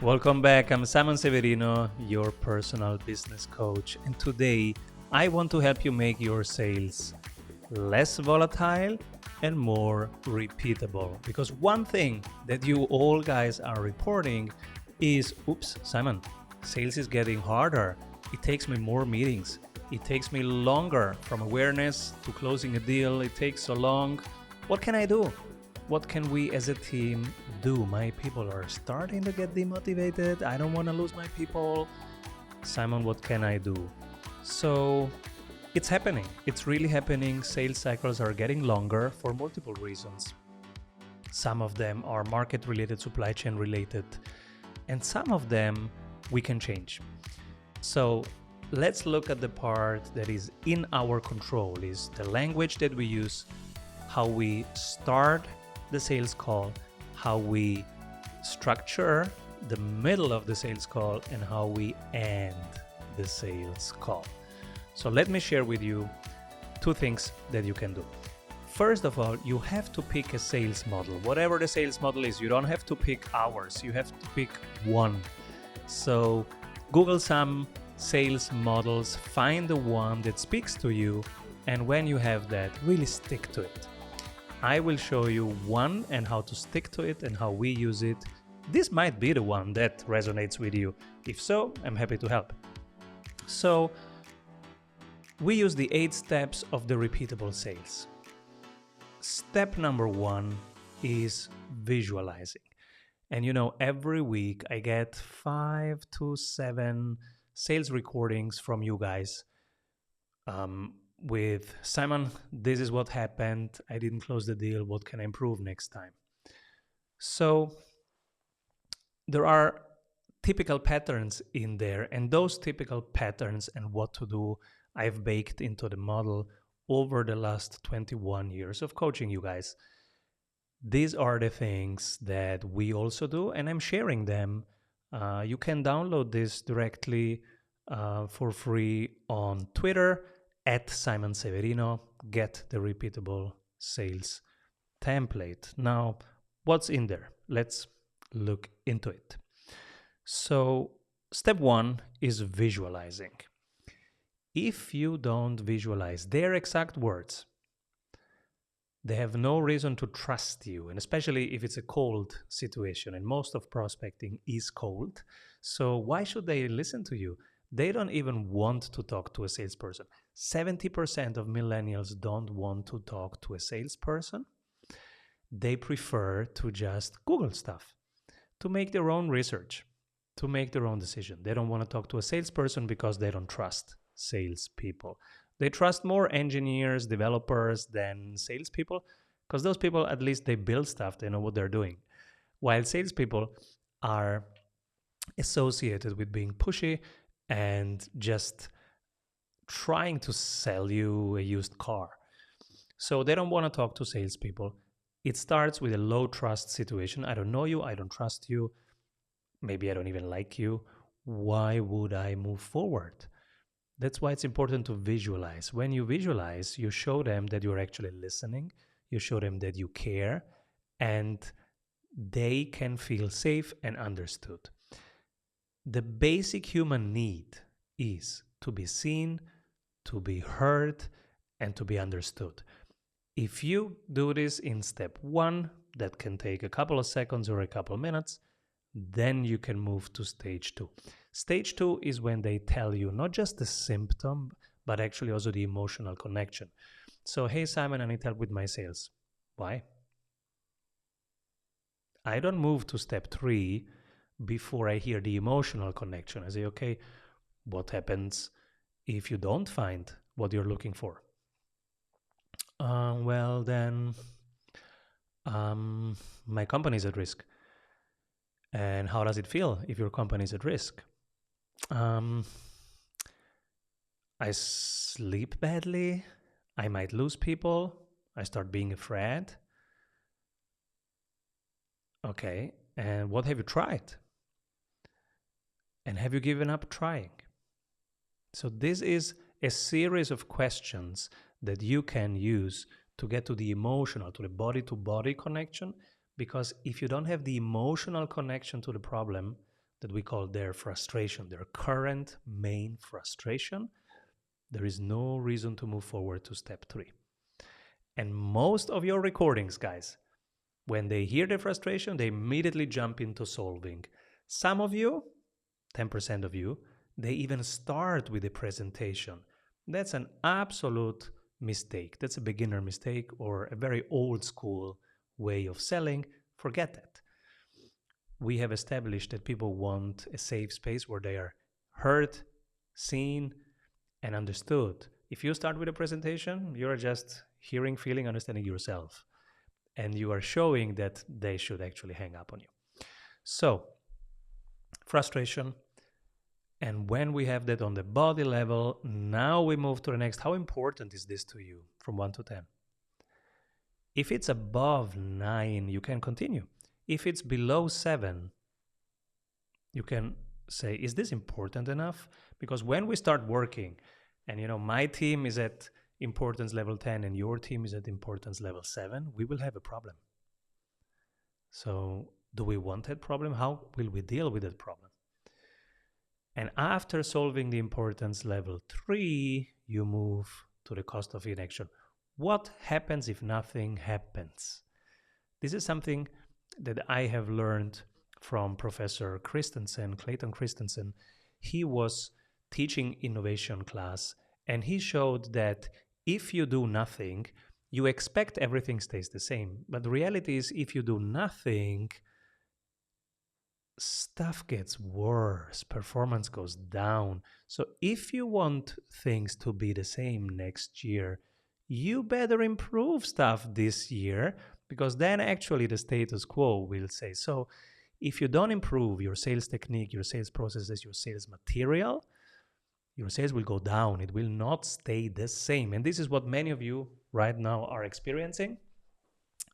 Welcome back. I'm Simon Severino, your personal business coach, and today I want to help you make your sales less volatile and more repeatable. Because one thing that you all guys are reporting is, oops, Simon, sales is getting harder. It takes me more meetings. It takes me longer from awareness to closing a deal. It takes so long. What can I do? What can we as a team do? My people are starting to get demotivated. I don't want to lose my people. Simon, what can I do? So it's happening. It's really happening. Sales cycles are getting longer for multiple reasons. Some of them are market related, supply chain related, and some of them we can change. So let's look at the part that is in our control, is the language that we use, how we start the sales call, how we structure the middle of the sales call, and how we end the sales call. So let me share with you two things that you can do. First of all, you have to pick a sales model. Whatever the sales model is, you don't have to pick ours, you have to pick one. So Google some sales models, find the one that speaks to you, and when you have that, really stick to it. I will show you one and how to stick to it and how we use it. This might be the one that resonates with you. If so, I'm happy to help. So we use the 8 steps of the repeatable sales. Step number 1 is visualizing. And every week I get 5 to 7 sales recordings from you guys. With Simon, this is what happened. I didn't close the deal. What can I improve next time? So there are typical patterns in there, and those typical patterns and what to do, I've baked into the model over the last 21 years of coaching you guys. These are the things that we also do, and I'm sharing them. You can download this directly for free on Twitter at Simon Severino. Get the repeatable sales template. Now, what's in there? Let's look into it. So, step 1 is visualizing. If you don't visualize their exact words, they have no reason to trust you, and especially if it's a cold situation, and most of prospecting is cold. So why should they listen to you? They don't even want to talk to a salesperson. 70% of millennials don't want to talk to a salesperson. They prefer to just Google stuff, to make their own research, to make their own decision. They don't want to talk to a salesperson because they don't trust salespeople. They trust more engineers, developers than salespeople, because those people, at least they build stuff, they know what they're doing. While salespeople are associated with being pushy and just trying to sell you a used car. So they don't want to talk to salespeople. It starts with a low trust situation. I don't know you, I don't trust you, maybe I don't even like you. Why would I move forward? That's why it's important to visualize. When you visualize, you show them that you're actually listening, you show them that you care, and they can feel safe and understood. The basic human need is to be seen, to be heard, and to be understood. If you do this in step 1, that can take a couple of seconds or a couple of minutes, then you can move to stage 2. Stage 2 is when they tell you not just the symptom, but actually also the emotional connection. So, hey Simon, I need help with my sales. Why? I don't move to step 3 before I hear the emotional connection. I say, okay, what happens if you don't find what you're looking for? Well, then my company is at risk. And how does it feel if your company is at risk? I sleep badly. I might lose people. I start being afraid. Okay, and what have you tried? And have you given up trying? So this is a series of questions that you can use to get to the emotional, to the body-to-body connection, because if you don't have the emotional connection to the problem, that we call their frustration, their current main frustration, there is no reason to move forward to step 3. And most of your recordings, guys, when they hear the frustration, they immediately jump into solving. Some of you, 10% of you, they even start with the presentation. That's an absolute mistake. That's a beginner mistake or a very old school way of selling. Forget that. We have established that people want a safe space where they are heard, seen, and understood. If you start with a presentation, you're just hearing, feeling, understanding yourself. And you are showing that they should actually hang up on you. So, frustration. And when we have that on the body level, now we move to the next. How important is this to you from 1 to 10? If it's above 9, you can continue. If it's below 7, you can say, is this important enough? Because when we start working, and my team is at importance level 10 and your team is at importance level 7, we will have a problem. So do we want that problem? How will we deal with that problem? And after solving the importance level 3, you move to the cost of inaction. What happens if nothing happens? This is something that I have learned from Professor Clayton Christensen. He was teaching innovation class, and he showed that if you do nothing, you expect everything stays the same. But the reality is, if you do nothing, stuff gets worse, performance goes down. So if you want things to be the same next year, you better improve stuff this year, because then actually the status quo will say so. If you don't improve your sales technique, your sales processes, your sales material, your sales will go down. It will not stay the same. And this is what many of you right now are experiencing.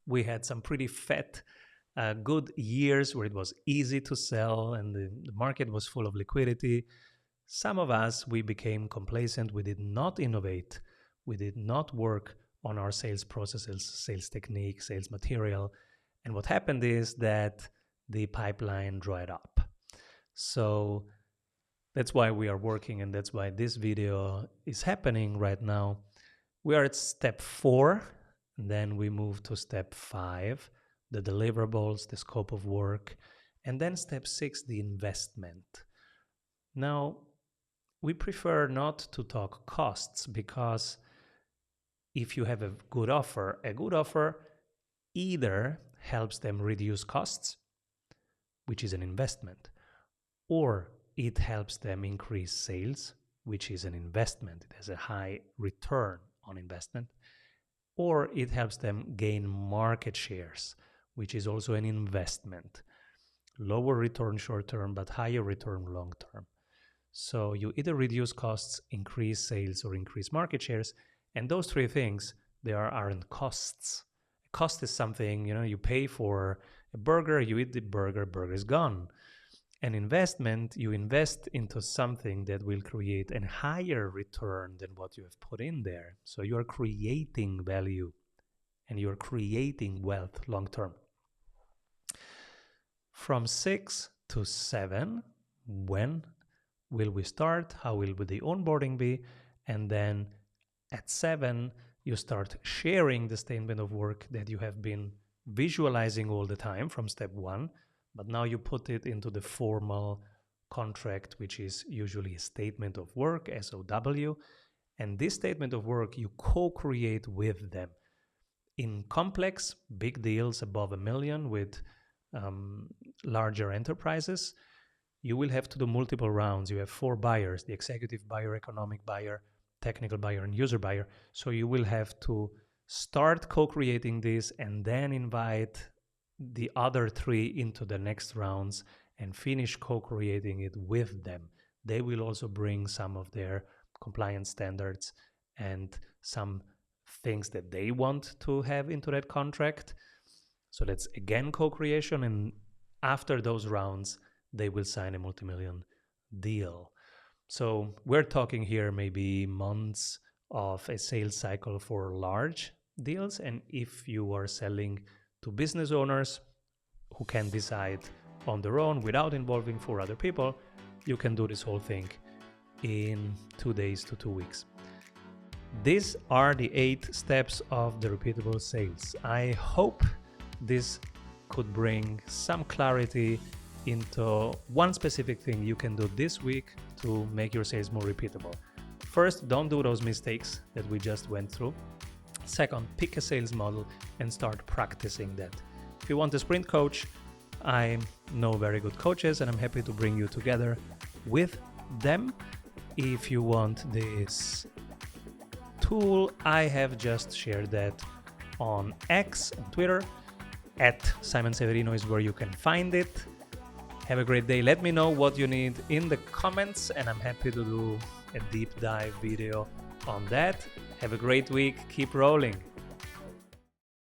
We had some pretty fat, good years where it was easy to sell and the market was full of liquidity. Some of us, we became complacent. We did not innovate. We did not work on our sales processes, sales technique, sales material. And what happened is that the pipeline dried up. So that's why we are working, and that's why this video is happening right now. We are at step 4, and then we move to step 5, the deliverables, the scope of work, and then step 6, the investment. Now, we prefer not to talk costs, because if you have a good offer either helps them reduce costs, which is an investment, or it helps them increase sales, which is an investment. It has a high return on investment. Or it helps them gain market shares, which is also an investment. Lower return short term, but higher return long term. So you either reduce costs, increase sales, or increase market shares. And those 3 things, they aren't costs. A cost is something, you pay for a burger, you eat the burger, burger is gone. An investment, you invest into something that will create a higher return than what you have put in there. So you are creating value and you are creating wealth long term. From 6 to 7, when will we start? How will the onboarding be? And then at 7, you start sharing the statement of work that you have been visualizing all the time from step 1. But now you put it into the formal contract, which is usually a statement of work, SOW. And this statement of work, you co-create with them. In complex, big deals above $1 million with larger enterprises, you will have to do multiple rounds. You have 4 buyers, the executive buyer, economic buyer, technical buyer, and user buyer. So you will have to start co-creating this and then invite the other 3 into the next rounds and finish co-creating it with them. They will also bring some of their compliance standards and some things that they want to have into that contract. So that's again co-creation, and after those rounds, they will sign a multi-million deal. So we're talking here maybe months of a sales cycle for large deals, and if you are selling to business owners who can decide on their own without involving 4 other people, you can do this whole thing in 2 days to 2 weeks. These are the 8 steps of the repeatable sales. I hope this could bring some clarity into one specific thing you can do this week to make your sales more repeatable. First, don't do those mistakes that we just went through. Second, pick a sales model and start practicing that. If you want a sprint coach, I know very good coaches and I'm happy to bring you together with them. If you want this tool, I have just shared that on X, on Twitter, at Simon Severino is where you can find it. Have a great day. Let me know what you need in the comments and I'm happy to do a deep dive video on that. Have a great week. Keep rolling.